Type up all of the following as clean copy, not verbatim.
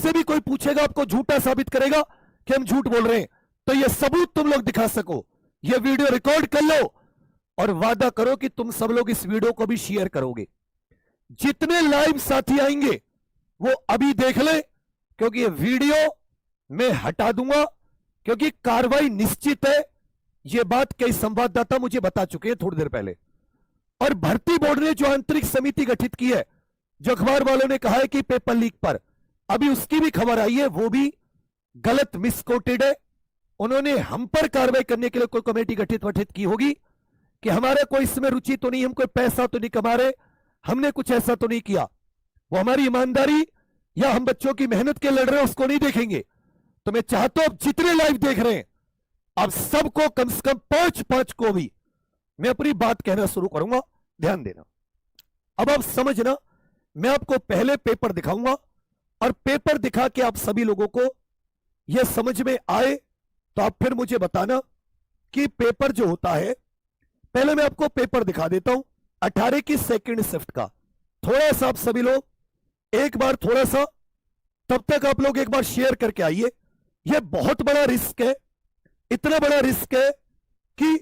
से भी कोई पूछेगा, आपको झूठा साबित करेगा कि हम झूठ बोल रहे हैं, तो ये सबूत तुम लोग दिखा सको, ये वीडियो रिकॉर्ड कर लो और वादा करो कि तुम सब लोग इस वीडियो को भी शेयर करोगे। जितने लाइव साथी आएंगे वो अभी देख ले, क्योंकि ये वीडियो मैं हटा दूंगा, क्योंकि कार्रवाई निश्चित है। ये बात कई संवाददाता मुझे बता चुके हैं थोड़ी देर पहले। और भर्ती बोर्ड ने जो आंतरिक समिति गठित की है, जो अखबार वालों ने कहा है कि पेपर लीक पर, अभी उसकी भी खबर आई है, वो भी गलत मिसकोटेड है। उन्होंने हम पर कार्रवाई करने के लिए कोई कमेटी गठित की होगी कि हमारा कोई इसमें रुचि तो नहीं, हम कोई पैसा तो नहीं कमा रहे, हमने कुछ ऐसा तो नहीं किया। वो हमारी ईमानदारी या हम बच्चों की मेहनत के लड़ रहे हैं उसको नहीं देखेंगे। तो मैं चाहता हूं जितने लाइव देख रहे हैं, अब सबको कम से कम 5-5 को भी मैं अपनी बात कहना शुरू करूंगा, ध्यान देना। अब आप समझना, मैं आपको पहले पेपर दिखाऊंगा और पेपर दिखा के आप सभी लोगों को यह समझ में आए तो आप फिर मुझे बताना कि पेपर जो होता है, पहले मैं आपको पेपर दिखा देता हूं 18 की सेकंड शिफ्ट का। थोड़ा सा आप सभी लोग एक बार थोड़ा सा, तब तक आप लोग एक बार शेयर करके आइए। यह बहुत बड़ा रिस्क है, इतना बड़ा रिस्क है कि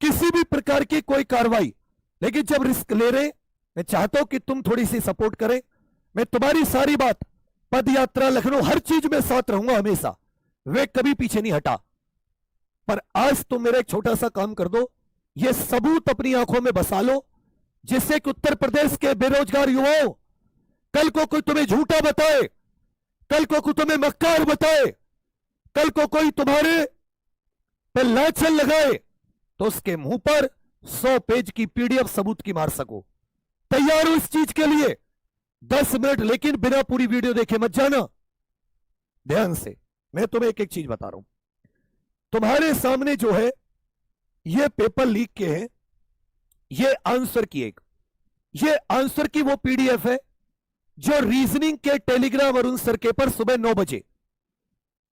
किसी भी प्रकार की कोई कार्रवाई, लेकिन जब रिस्क ले रहे, मैं चाहता हूं कि तुम थोड़ी सी सपोर्ट करें। मैं तुम्हारी सारी बात, पद यात्रा, लखनऊ, हर चीज में साथ रहूंगा हमेशा, वे कभी पीछे नहीं हटा। पर आज तुम मेरा एक छोटा सा काम कर दो, यह सबूत अपनी आंखों में बसा लो, जिससे कि उत्तर प्रदेश के बेरोजगार युवाओं, कल को कोई तुम्हें झूठा बताए, कल को कोई तुम्हें मक्कार बताए, कल को कोई तुम्हारे पे लाछन लगाए, तो उसके मुंह पर 100 पेज की पीडीएफ सबूत की मार सको। तैयार हो इस चीज के लिए? 10 मिनट, लेकिन बिना पूरी वीडियो देखे मत जाना, ध्यान से। मैं तुम्हें एक एक चीज बता रहा हूं। तुम्हारे सामने जो है ये पेपर लीक के हैं, ये आंसर की वो पीडीएफ है जो रीजनिंग के टेलीग्राम वरुण सर के पर सुबह 9 बजे,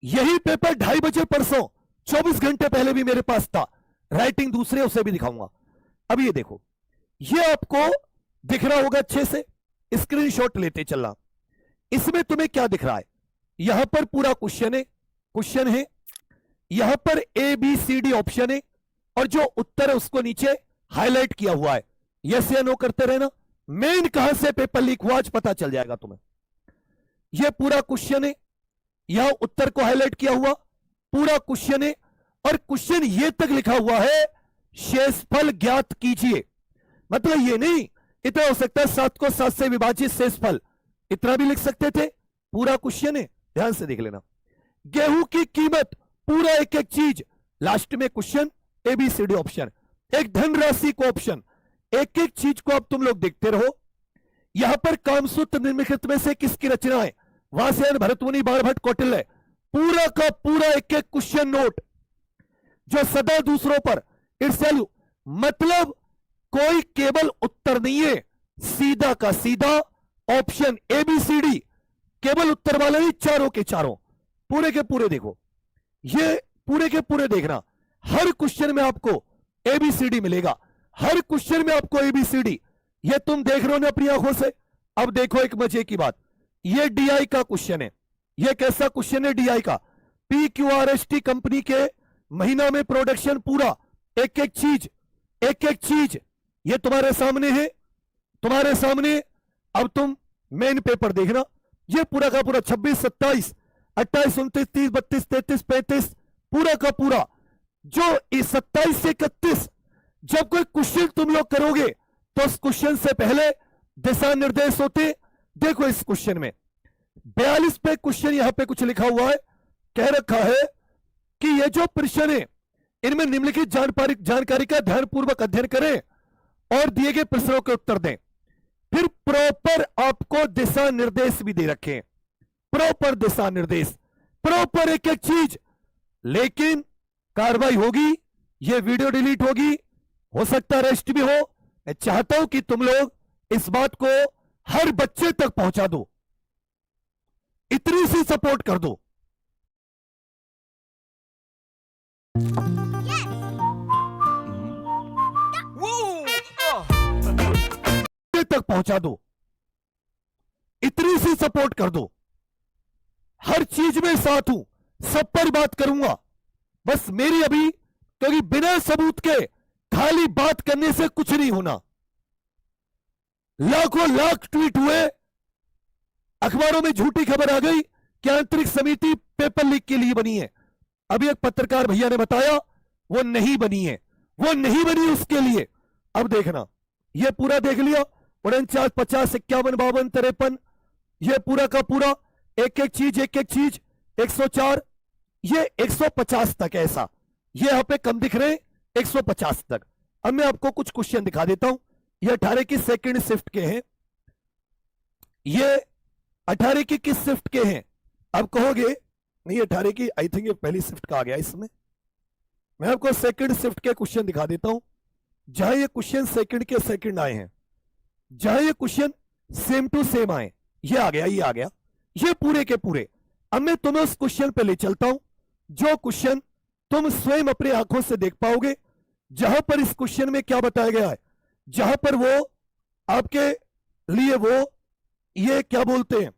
यही पेपर 2:30 बजे परसों 24 घंटे पहले भी मेरे पास था। राइटिंग दूसरे, उसे भी दिखाऊंगा। अब ये देखो, ये आपको दिख रहा होगा अच्छे से, स्क्रीनशॉट लेते चलना। इसमें तुम्हें क्या दिख रहा है? यहां पर पूरा क्वेश्चन है, यहां पर ABCD ऑप्शन है, और जो उत्तर है उसको नीचे हाईलाइट किया हुआ है। यस या नो करते रहना। मेन कहां से पेपर लीक हुआ आज पता चल जाएगा तुम्हें। यह पूरा क्वेश्चन है, यहां उत्तर को हाईलाइट किया हुआ पूरा क्वेश्चन है, और क्वेश्चन ये तक लिखा हुआ है शेषफल ज्ञात कीजिए। मतलब ये नहीं इतना हो सकता है 7 को 7 से विभाजित शेषफल, इतना भी लिख सकते थे। पूरा क्वेश्चन है, ध्यान से देख लेना। गेहूं की कीमत, पूरा एक एक चीज, लास्ट में क्वेश्चन, ABCD ऑप्शन, एक धनराशि को ऑप्शन, एक एक चीज को अब तुम लोग देखते रहो। यहां पर कामसूत्र निम्नलिखित में से किसकी रचना है? वासयायन, भरतमुनि, बाणभट्ट, कौटिल्य। पूरा का पूरा एक एक क्वेश्चन नोट, जो सदा दूसरों पर इर्सैलू, मतलब कोई केवल उत्तर नहीं है, सीधा का सीधा ऑप्शन ABCD, केवल उत्तर वाले नहीं, चारों के चारों, पूरे के पूरे देखो, ये पूरे के पूरे देखना। हर क्वेश्चन में आपको ABCD मिलेगा, हर क्वेश्चन में आपको ABCD, ये तुम देख रहे हो ना अपनी आंखों से। अब देखो एक मजे की बात, ये DI का क्वेश्चन है। ये कैसा क्वेश्चन है DI का? PQRST कंपनी के महीना में प्रोडक्शन, पूरा एक एक चीज ये तुम्हारे सामने है, तुम्हारे सामने। अब तुम मेन पेपर देखना, ये पूरा का पूरा 26, 27, 28, 29, 30, 32, 33, 35, पूरा का पूरा, जो इस 27 से 31 जब कोई क्वेश्चन तुम लोग करोगे तो उस क्वेश्चन से पहले दिशा निर्देश होते। देखो इस क्वेश्चन में 42 पे क्वेश्चन, यहां पे कुछ लिखा हुआ है, कह रखा है कि ये जो प्रश्न है इनमें निम्नलिखित जानकारी का ध्यानपूर्वक अध्ययन करें और दिए गए प्रश्नों के उत्तर दें। फिर प्रॉपर आपको दिशा निर्देश भी दे रखे हैं, प्रॉपर दिशा निर्देश, प्रॉपर एक एक चीज। लेकिन कार्रवाई होगी, यह वीडियो डिलीट होगी, हो सकता है अरेस्ट भी हो। मैं चाहता हूं कि तुम लोग इस बात को हर बच्चे तक पहुंचा दो, इतनी सी सपोर्ट कर दो। तक पहुंचा दो, इतनी सी सपोर्ट कर दो। हर चीज में साथ हूं, सब पर बात करूंगा। बस मेरी अभी, क्योंकि बिना सबूत के खाली बात करने से कुछ नहीं होना। लाखों लाख ट्वीट हुए, अखबारों में झूठी खबर आ गई कि आंतरिक समिति पेपर लीक के लिए बनी है। अभी एक पत्रकार भैया ने बताया वो नहीं बनी है, वो नहीं बनी उसके लिए। अब देखना, ये पूरा देख लिया, 49, 50, 51, 52, 53, ये पूरा का पूरा एक एक चीज 104, ये 150 तक ऐसा, ये यहां पे कम दिख रहे हैं 150 तक। अब मैं आपको कुछ क्वेश्चन दिखा देता हूं। ये 18 की सेकंड शिफ्ट के हैं, ये 18 की किस शिफ्ट के हैं? अब कहोगे नहीं 18 की, आई थिंक ये पहली शिफ्ट का आ गया इसमें। मैं आपको सेकंड शिफ्ट के क्वेश्चन दिखा देता हूं, जहां ये क्वेश्चन सेकंड के सेकंड आए हैं, जहां ये क्वेश्चन सेम टू सेम आए। ये आ गया, ये आ गया, ये पूरे के पूरे। अब मैं तुम्हें उस क्वेश्चन पे ले चलता हूं, जो क्वेश्चन तुम स्वयं अपनी आंखों से देख पाओगे, जहां पर इस क्वेश्चन में क्या बताया गया है, जहां पर वो आपके लिए वो ये क्या बोलते हैं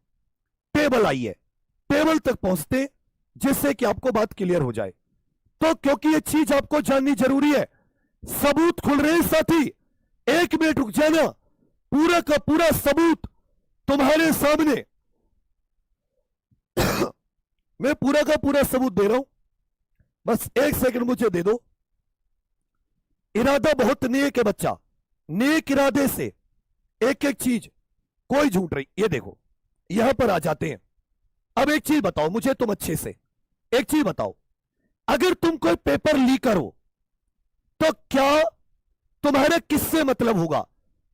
टेबल आई है, टेबल तक पहुंचते जिससे कि आपको बात क्लियर हो जाए। तो क्योंकि ये चीज आपको जाननी जरूरी है, सबूत खुल रहे हैं साथी, 1 मिनट रुक जाना, पूरा का पूरा सबूत तुम्हारे सामने मैं पूरा का पूरा सबूत दे रहा हूं, बस 1 सेकंड मुझे दे दो। इरादा बहुत नेक है बच्चा, नेक इरादे से एक एक चीज, कोई झूठ रही। ये देखो यहां पर आ जाते हैं। अब एक चीज बताओ मुझे तुम अच्छे से, एक चीज बताओ, अगर तुम कोई पेपर लीकर हो तो क्या तुम्हारा किससे मतलब होगा?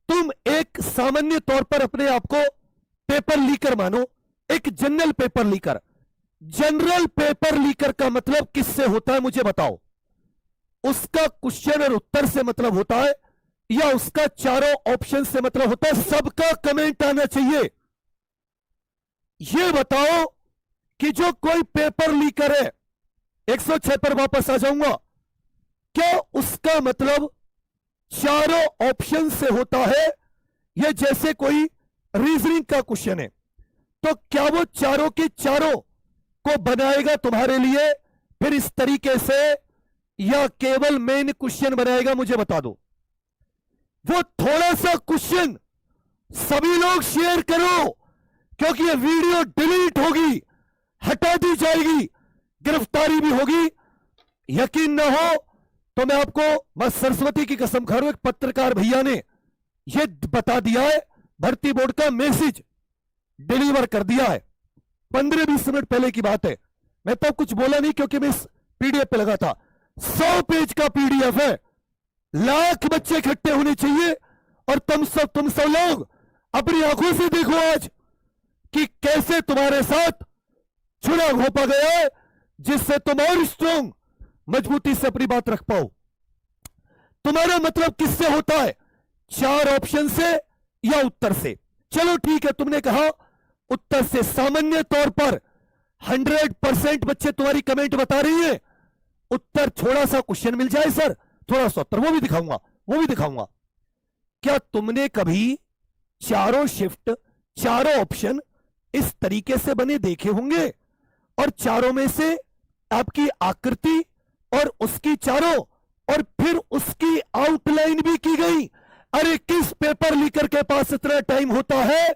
तुम एक सामान्य तौर पर अपने आप को पेपर लीकर मानो, एक general paper liquor. General paper liquor का मतलब किससे होता है मुझे बताओ? उसका क्वेश्चन और उत्तर से मतलब होता है या उसका चारों ऑप्शन से मतलब होता है? सबका कमेंट आना चाहिए। यह बताओ कि जो कोई पेपर लीकर है, 106 पर वापस आ जाऊंगा, क्या उसका मतलब चारों ऑप्शन से होता है? यह जैसे कोई रीजनिंग का क्वेश्चन है तो क्या वो चारों के चारों को बनाएगा तुम्हारे लिए फिर इस तरीके से, या केवल मेन क्वेश्चन बनाएगा? मुझे बता दो। वो थोड़ा सा क्वेश्चन सभी लोग शेयर करो, क्योंकि ये वीडियो डिलीट होगी, हटा दी जाएगी, गिरफ्तारी भी होगी। यकीन ना हो तो मैं आपको बस सरस्वती की कसम खा रहा हूं, एक पत्रकार भैया ने ये बता दिया है, भर्ती बोर्ड का मैसेज डिलीवर कर दिया है, 15-20 मिनट पहले की बात है। मैं तो कुछ बोला नहीं क्योंकि मैं इस पीडीएफ पे लगा था। 100 पेज का पीडीएफ है, लाख बच्चे इकट्ठे होने चाहिए, और तुम सब लोग अपनी आंखों से देखो आज कि कैसे तुम्हारे साथ चुनाव हो पा गया है, जिससे तुम और स्ट्रॉन्ग मजबूती से अपनी बात रख पाओ। तुम्हारा मतलब किससे होता है? 4 ऑप्शन से या उत्तर से? चलो ठीक है, तुमने कहा उत्तर से। सामान्य तौर पर 100% बच्चे तुम्हारी कमेंट बता रही है उत्तर, थोड़ा सा क्वेश्चन मिल जाए सर, थोड़ा सा उत्तर, वो भी दिखाऊंगा, वो भी दिखाऊंगा। क्या तुमने कभी चारों शिफ्ट, चारों ऑप्शन इस तरीके से बने देखे होंगे, और चारों में से आपकी आकृति और उसकी चारों और फिर उसकी आउटलाइन भी की गई? अरे किस पेपर लीकर के पास इतना टाइम होता है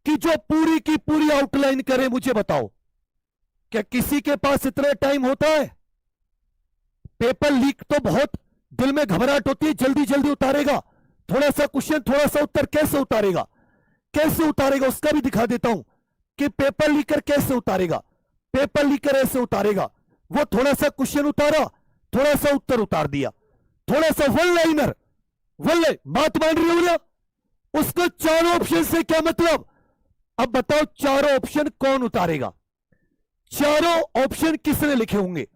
कि जो पूरी की पूरी आउटलाइन करे? मुझे बताओ, क्या किसी के पास इतना टाइम होता है? पेपर लीक तो बहुत दिल में घबराहट होती है, जल्दी जल्दी उतारेगा, थोड़ा सा क्वेश्चन थोड़ा सा उत्तर, कैसे उतारेगा? कैसे उतारेगा उसका भी दिखा देता हूं कि पेपर लीकर कैसे उतारेगा। पेपर लीकर ऐसे उतारेगा, वो थोड़ा सा क्वेश्चन उतारा, थोड़ा सा उत्तर उतार दिया, थोड़ा सा वन लाइनर, बात मान रही हो ना? उसको चारों ऑप्शन से क्या मतलब? अब बताओ चारों ऑप्शन कौन उतारेगा? चारों ऑप्शन किसने लिखे होंगे?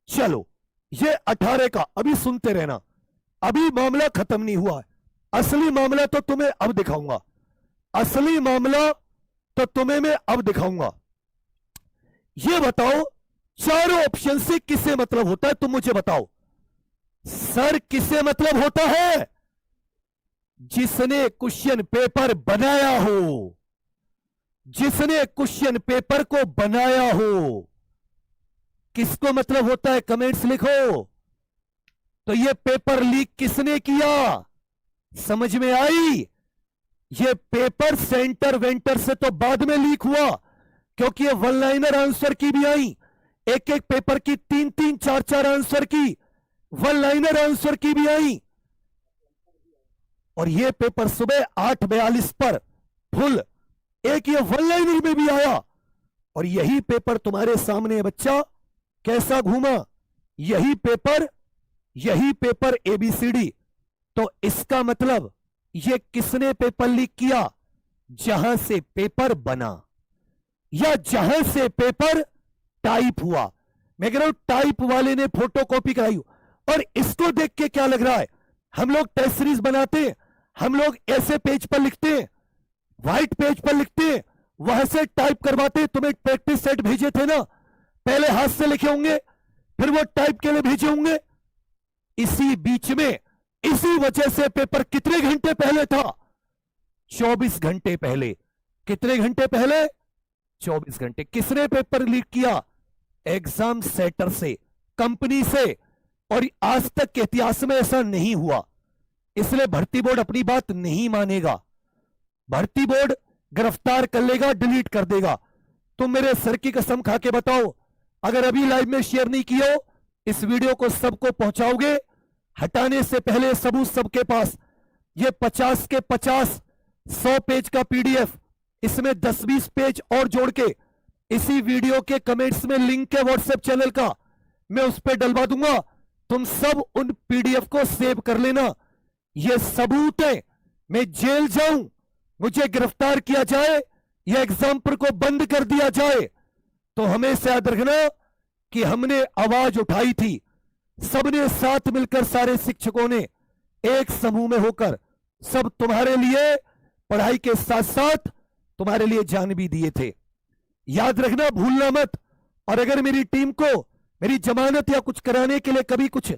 चलो ये 18 का, अभी सुनते रहना, अभी मामला खत्म नहीं हुआ है। असली मामला तो तुम्हें अब दिखाऊंगा, असली मामला तो तुम्हें मैं अब दिखाऊंगा। ये बताओ चारों ऑप्शन से किसे मतलब होता है? तुम मुझे बताओ सर, किसे मतलब होता है? जिसने क्वेश्चन पेपर बनाया हो, जिसने क्वेश्चन पेपर को बनाया हो। किसको मतलब होता है, कमेंट्स लिखो। तो ये पेपर लीक किसने किया, समझ में आई। ये पेपर सेंटर वेंटर से तो बाद में लीक हुआ, क्योंकि ये वन लाइनर आंसर की भी आई, एक एक पेपर की 3-3 4-4 आंसर की, वन लाइनर आंसर की भी आई। और ये पेपर सुबह 8:42 पर फुल एक ये वन लाइनर में भी आया। और यही पेपर तुम्हारे सामने बच्चा कैसा घूमा, यही पेपर ABCD। तो इसका मतलब ये किसने पेपर लीक किया, जहां से पेपर बना या जहां से पेपर टाइप हुआ। मैं कह रहा हूं टाइप वाले ने फोटो कॉपी कराई। और इसको देख के क्या लग रहा है, हम लोग टेस्ट सीरीज बनाते हैं, हम लोग ऐसे पेज पर लिखते हैं, व्हाइट पेज पर लिखते हैं, वहां से टाइप करवाते हैं। तुम्हें प्रैक्टिस सेट भेजे थे ना, पहले हाथ से लिखे होंगे, फिर वो टाइप के लिए भेजे होंगे। इसी बीच में, इसी वजह से पेपर कितने घंटे पहले था, 24 घंटे पहले। कितने घंटे पहले, 24 घंटे। किसने पेपर लीक किया, एग्जाम सेटर से, कंपनी से। और आज तक के इतिहास में ऐसा नहीं हुआ, इसलिए भर्ती बोर्ड अपनी बात नहीं मानेगा। भर्ती बोर्ड गिरफ्तार कर लेगा, डिलीट कर देगा। तुम मेरे सर की कसम खा के बताओ, अगर अभी लाइव में शेयर नहीं किया हो, इस वीडियो को सबको पहुंचाओगे, हटाने से पहले सबूत सबके पास। ये 50 के 50 100 पेज का PDF, इसमें 10-20 पेज और जोड़ के इसी वीडियो के कमेंट्स में लिंक है व्हाट्सएप चैनल का, मैं उस पर डलवा दूंगा। तुम सब उन PDF को सेव कर लेना। ये सबूत है, मैं जेल जाऊं, मुझे गिरफ्तार किया जाए या एग्जाम्पल को बंद कर दिया जाए, तो हमेशा याद रखना कि हमने आवाज उठाई थी। सबने साथ मिलकर, सारे शिक्षकों ने एक समूह में होकर, सब तुम्हारे लिए पढ़ाई के साथ साथ तुम्हारे लिए जान भी दिए थे। याद रखना, भूलना मत। और अगर मेरी टीम को मेरी जमानत या कुछ कराने के लिए कभी कुछ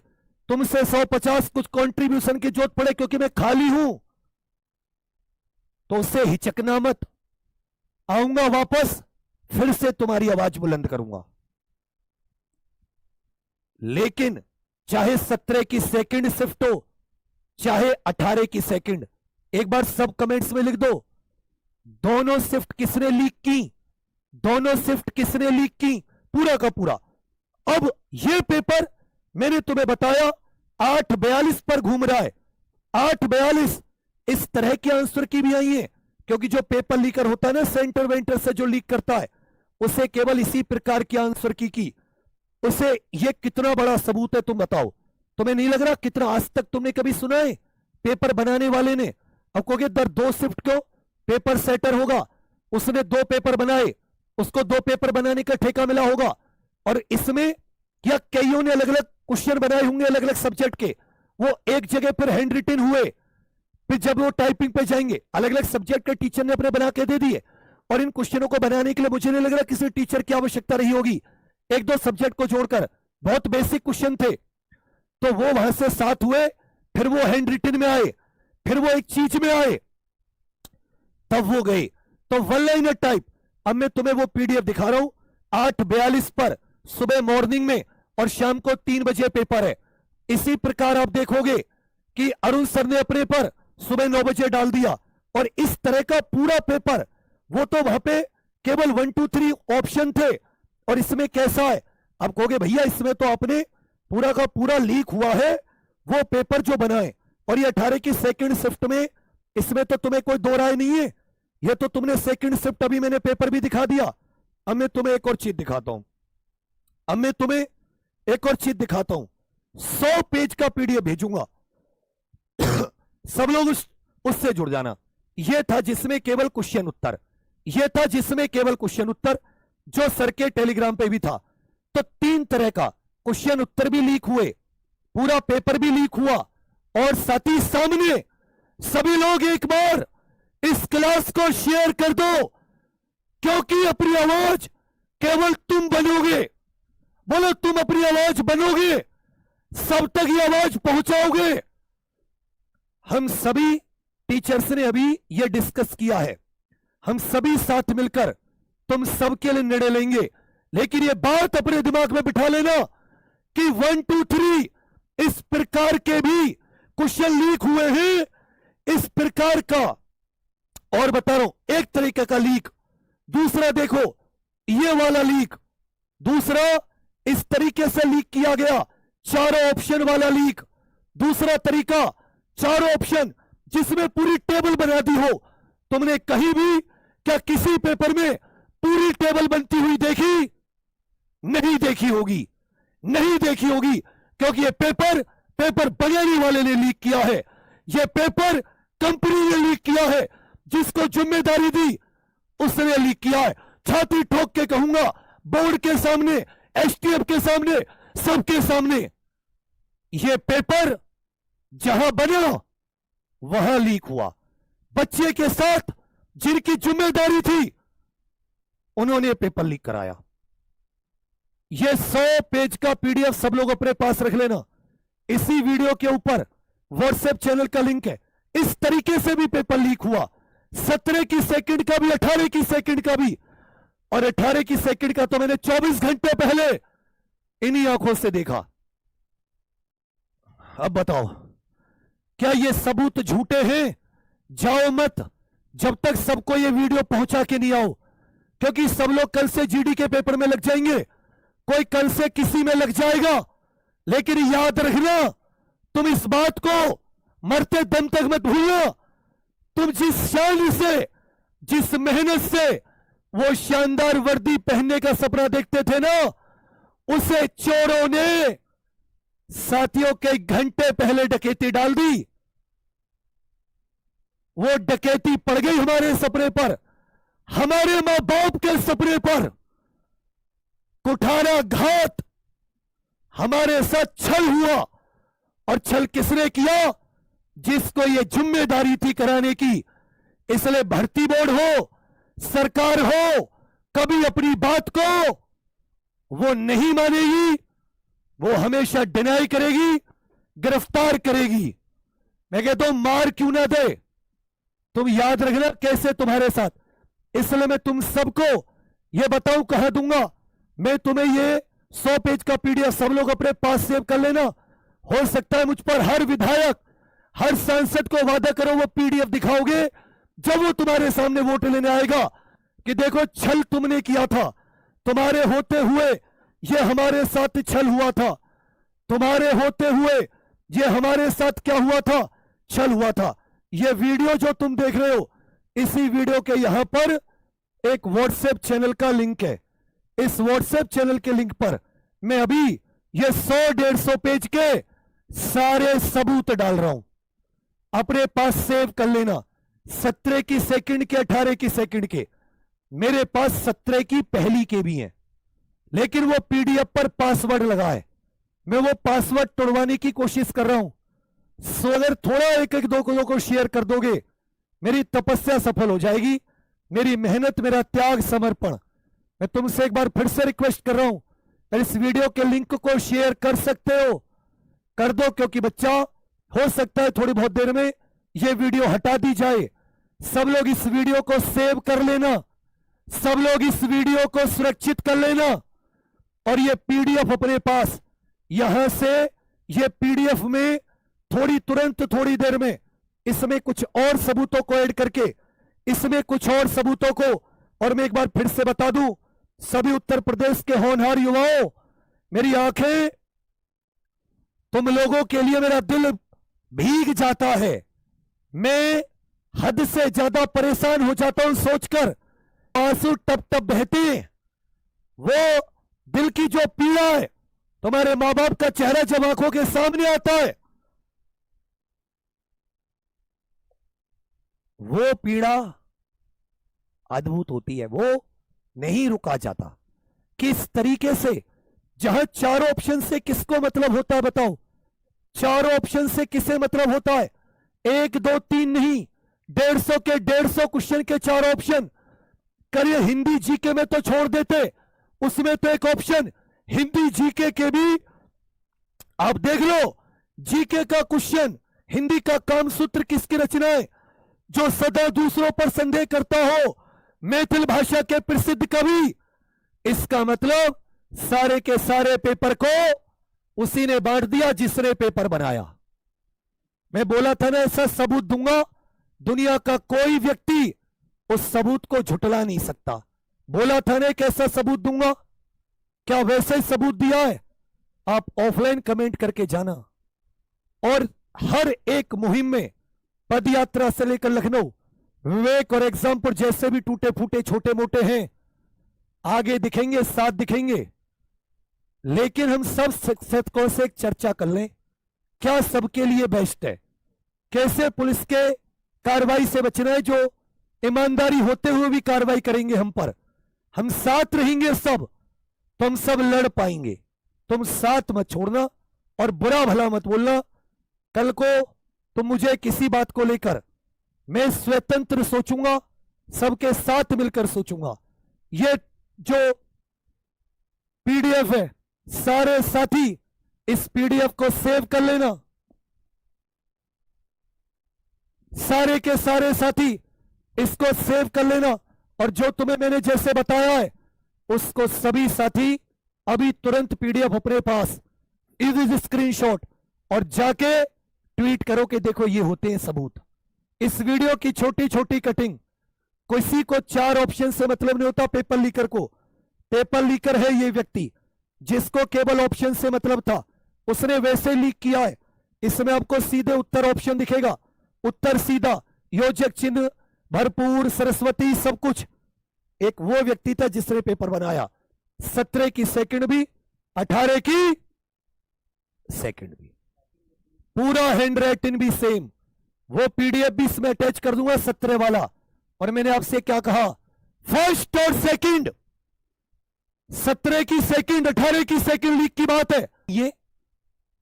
तुमसे 150 कुछ कंट्रीब्यूशन की जरूरत पड़े, क्योंकि मैं खाली हूं, तो उससे हिचकना मत। आऊंगा वापस, फिर से तुम्हारी आवाज बुलंद करूंगा। लेकिन चाहे 17 की सेकंड शिफ्ट हो, चाहे 18 की सेकंड, एक बार सब कमेंट्स में लिख दो, दोनों शिफ्ट किसने लीक की, दोनों शिफ्ट किसने लीक की, पूरा का पूरा। अब यह पेपर मैंने तुम्हें बताया 8:42 पर घूम रहा है। 8:42 इस तरह के आंसर की भी आई है, क्योंकि जो पेपर लीकर होता है ना, सेंटर वेंटर से जो लीक करता है, उसे केवल इसी प्रकार की आंसर की उसे ये कितना बड़ा सबूत है, तुम बताओ। तुम्हें नहीं लग रहा कितना, आज तक तुमने कभी सुना है पेपर बनाने वाले ने, अब कहोगे दर 2 शिफ्ट क्यों, पेपर सेटर होगा, उसने 2 पेपर बनाए, उसको 2 पेपर बनाने का ठेका मिला होगा। और इसमें या कईयों ने अलग अलग क्वेश्चन बनाए होंगे अलग अलग सब्जेक्ट के, वो एक जगह पर हैंड रिटन हुए, फिर जब वो टाइपिंग पे जाएंगे, अलग अलग सब्जेक्ट के टीचर ने अपने बना के दे दिए। और इन क्वेश्चनों को बनाने के लिए मुझे नहीं लग रहा किसी टीचर की आवश्यकता रही होगी, 1-2 सब्जेक्ट को जोड़कर बहुत बेसिक क्वेश्चन थे, तो वो वहां से 7 हुए, फिर वो हैंड रिटन में आए, फिर वो एक चीज में आए, तब वो गए। तो वन लाइनर टाइप। अब मैं तुम्हें वो PDF दिखा रहा हूं, 8:42 पर सुबह मॉर्निंग में, और शाम को 3 बजे पेपर है। इसी प्रकार आप देखोगे कि अरुण सर ने अपने पर सुबह 9 बजे डाल दिया, और इस तरह का पूरा पेपर, वो तो वहां पे केवल 1 2 3 ऑप्शन थे। और इसमें कैसा है, आप कहोगे भैया इसमें तो आपने पूरा का पूरा लीक हुआ है वो पेपर जो बनाए, और ये 18 की सेकंड शिफ्ट में, इसमें तो तुम्हें कोई दो राय नहीं है, ये तो तुमने सेकंड शिफ्ट, अभी मैंने पेपर भी दिखा दिया। अब मैं तुम्हें एक और चीज दिखाता हूं, अब मैं तुम्हें एक और चीज दिखाता हूं, 100 पेज का PDF भेजूंगा सब लोग उससे जुड़ जाना। यह था जिसमें केवल क्वेश्चन उत्तर, यह था जिसमें केवल क्वेश्चन उत्तर, जो सर के टेलीग्राम पे भी था। तो 3 तरह का क्वेश्चन उत्तर भी लीक हुए, पूरा पेपर भी लीक हुआ, और साथ ही सामने सभी लोग एक बार इस क्लास को शेयर कर दो, क्योंकि अपनी आवाज केवल तुम बनोगे। बोलो, तुम अपनी आवाज बनोगे, सब तक ये आवाज पहुंचाओगे। हम सभी टीचर्स ने अभी ये डिस्कस किया है, हम सभी साथ मिलकर तुम सबके लिए निर्णय लेंगे। लेकिन ये बात अपने दिमाग में बिठा लेना कि 1 2 3 इस प्रकार के भी क्वेश्चन लीक हुए हैं, इस प्रकार का। और बता रहा हूं, एक तरीके का लीक, दूसरा देखो ये वाला लीक, दूसरा इस तरीके से लीक किया गया, चारों ऑप्शन वाला लीक, दूसरा तरीका चारों ऑप्शन जिसमें पूरी टेबल बना दी हो। तुमने कहीं भी क्या किसी पेपर में पूरी टेबल बनती हुई देखी? नहीं देखी होगी, नहीं देखी होगी, क्योंकि ये पेपर बनाने वाले ने लीक किया है, ये पेपर कंपनी ने लीक किया है, जिसको जिम्मेदारी दी उसने लीक किया है। छाती ठोक के कहूंगा, बोर्ड के सामने, एसटीएफ के सामने, सबके सामने, ये पेपर जहां बना वहां लीक हुआ। बच्चे के साथ जिनकी जिम्मेदारी थी उन्होंने पेपर लीक कराया। ये 100 पेज का पीडीएफ सब लोग अपने पास रख लेना। इसी वीडियो के ऊपर व्हाट्सएप चैनल का लिंक है। इस तरीके से भी पेपर लीक हुआ, 17 की सेकंड का भी, 18 की सेकंड का भी, और 18 की सेकंड का तो मैंने 24 घंटे पहले इन्हीं आंखों से देखा। अब बताओ, क्या ये सबूत झूठे हैं? जाओ मत जब तक सबको ये वीडियो पहुंचा के नहीं आओ, क्योंकि सब लोग कल से जीडी के पेपर में लग जाएंगे, कोई कल से किसी में लग जाएगा। लेकिन याद रखना, तुम इस बात को मरते दम तक मत भूलना। तुम जिस शान से, जिस मेहनत से वो शानदार वर्दी पहनने का सपना देखते थे ना, उसे चोरों ने साथियों के घंटे पहले डकैती डाल दी। वो डकैती पड़ गई हमारे सपने पर, हमारे मां बाप के सपने पर। कुठारा घात, हमारे साथ छल हुआ, और छल किसने किया? जिसको ये जिम्मेदारी थी कराने की। इसलिए भर्ती बोर्ड हो, सरकार हो, कभी अपनी बात को वो नहीं मानेगी, वो हमेशा डिनाई करेगी, गिरफ्तार करेगी। मैं कहता हूं मार क्यों ना दे, तुम याद रखना कैसे तुम्हारे साथ। इसलिए मैं तुम सबको ये बताऊं, कह दूंगा मैं तुम्हें ये 100 पेज का पीडीएफ सब लोग अपने पास सेव कर लेना। हो सकता है मुझ पर हर विधायक, हर सांसद को वादा करो वो पीडीएफ दिखाओगे जब वो तुम्हारे सामने वोट लेने आएगा कि देखो छल तुमने किया था, तुम्हारे होते हुए ये हमारे साथ छल हुआ था, तुम्हारे होते हुए ये हमारे साथ क्या हुआ था? छल हुआ था। ये वीडियो जो तुम देख रहे हो, इसी वीडियो के यहां पर एक व्हाट्सएप चैनल का लिंक है। इस व्हाट्सएप चैनल के लिंक पर मैं अभी ये 100-150 पेज के सारे सबूत डाल रहा हूं, अपने पास सेव कर लेना। 17 की सेकंड के, 18 की सेकंड के, मेरे पास 17 की पहली के भी हैं, लेकिन वो पीडीएफ पर पासवर्ड लगा है। मैं वो पासवर्ड तोड़वाने की कोशिश कर रहा हूं। सो अगर थोड़ा एक दो को शेयर कर दोगे, मेरी तपस्या सफल हो जाएगी, मेरी मेहनत, मेरा त्याग, समर्पण। मैं तुमसे एक बार फिर से रिक्वेस्ट कर रहा हूं, अगर इस वीडियो के लिंक को शेयर कर सकते हो कर दो, क्योंकि बच्चा हो सकता है थोड़ी बहुत देर में ये वीडियो हटा दी जाए। सब लोग इस वीडियो को सेव कर लेना, सब लोग इस वीडियो को सुरक्षित कर लेना, और ये पीडीएफ अपने पास, यहां से ये पीडीएफ में तुरंत थोड़ी देर में इसमें कुछ और सबूतों को ऐड करके, इसमें कुछ और सबूतों को, और मैं एक बार फिर से बता दूं सभी उत्तर प्रदेश के होनहार युवाओं, मेरी आंखें तुम लोगों के लिए, मेरा दिल भीग जाता है। मैं हद से ज्यादा परेशान हो जाता हूं सोचकर, आंसू टप टप बहते हैं। वो दिल की जो पीड़ा है, तुम्हारे मां बाप का चेहरा जब आंखों के सामने आता है, वो पीड़ा अद्भुत होती है, वो नहीं रुका जाता। किस तरीके से, जहां चारों ऑप्शन से किसको मतलब होता है बताओ? चारों ऑप्शन से किसे मतलब होता है? 1 2 3 नहीं, 150 के 150 क्वेश्चन के 4 ऑप्शन। करिए हिंदी जीके में तो छोड़ देते, उसमें तो एक ऑप्शन हिंदी जीके के भी आप देख लो। जीके का क्वेश्चन, हिंदी का काम सूत्र किसकी रचना है? जो सदा दूसरों पर संदेह करता हो, मैथिल भाषा के प्रसिद्ध कवि। इसका मतलब सारे के सारे पेपर को उसी ने बांट दिया जिसने पेपर बनाया। मैं बोला था ना, ऐसा सबूत दूंगा, दुनिया का कोई व्यक्ति उस सबूत को झुटला नहीं सकता। बोला था ना, कैसा सबूत दूंगा, क्या वैसे ही सबूत दिया है? आप ऑफलाइन कमेंट करके जाना। और हर एक मुहिम में, पद यात्रा से लेकर लखनऊ, विवेक और एग्जामपुर जैसे भी टूटे फूटे छोटे मोटे हैं, आगे दिखेंगे, साथ दिखेंगे। लेकिन हम सब शतकों से एक चर्चा कर लें, क्या सबके लिए बेस्ट है, कैसे पुलिस के कार्रवाई से बचना है, जो ईमानदारी होते हुए भी कार्रवाई करेंगे हम पर। हम साथ रहेंगे सब, तो हम सब लड़ पाएंगे। तुम साथ मत छोड़ना और बुरा भला मत बोलना। कल को तुम मुझे किसी बात को लेकर, मैं स्वतंत्र सोचूंगा, सबके साथ मिलकर सोचूंगा। ये जो पीडीएफ है, सारे साथी इस पीडीएफ को सेव कर लेना। सारे के सारे साथी इसको सेव कर लेना। और जो तुम्हें मैंने जैसे बताया है, उसको सभी साथी अभी तुरंत पीडीएफ अपने पास, इज स्क्रीनशॉट, और जाके ट्वीट करो कि देखो ये होते हैं सबूत। इस वीडियो की छोटी छोटी कटिंग, किसी को 4 ऑप्शन से मतलब नहीं होता। पेपर लीकर को, पेपर लीकर है ये व्यक्ति, जिसको केवल ऑप्शन से मतलब था, उसने वैसे लीक किया है। इसमें आपको सीधे उत्तर ऑप्शन दिखेगा, उत्तर सीधा, योजक चिन्ह भरपूर, सरस्वती, सब कुछ। एक वो व्यक्ति था जिसने पेपर बनाया, 17 की सेकंड भी, 18 की सेकंड भी, पूरा हैंड राइटिंग भी सेम। वो पीडीएफ भी इसमें अटैच कर दूंगा, 17 वाला। और मैंने आपसे क्या कहा, फर्स्ट और सेकंड, 17 की सेकंड, 18 की सेकंड लीक की बात है ये।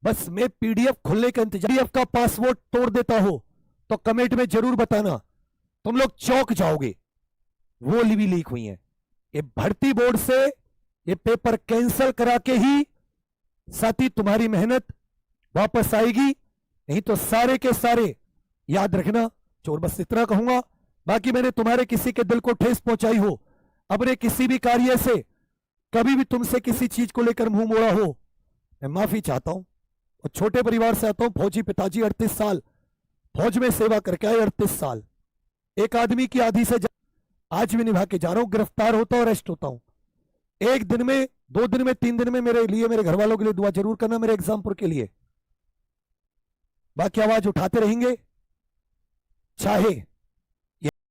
बस मैं पीडीएफ खुलने का इंतजार, पीडीएफ का पासवर्ड तोड़ देता हो तो कमेंट में जरूर बताना, तुम लोग चौंक जाओगे। वो भी लीक हुई है। ये भर्ती बोर्ड से ये पेपर कैंसिल करा के ही साथी तुम्हारी मेहनत वापस आएगी, नहीं तो सारे के सारे याद रखना। चोर बस इतना कहूंगा, बाकी मैंने तुम्हारे किसी के दिल को ठेस पहुंचाई हो, अपने किसी भी कार्य से कभी भी तुमसे किसी चीज को लेकर मुंह मोड़ा हो, मैं माफी चाहता हूं। और छोटे परिवार से आता हूं, फौजी पिताजी, 38 साल फौज में सेवा करके आए, 38 साल। एक आदमी की आधी से आज भी निभा के जा रहा हूं। गिरफ्तार होता हूं, अरेस्ट होता हूं। 1 दिन में, 2 दिन में, 3 दिन में मेरे लिए, मेरे घर वालों के लिए दुआ जरूर करना, मेरे एग्जामपुर के लिए। बाकी आवाज उठाते रहेंगे, चाहे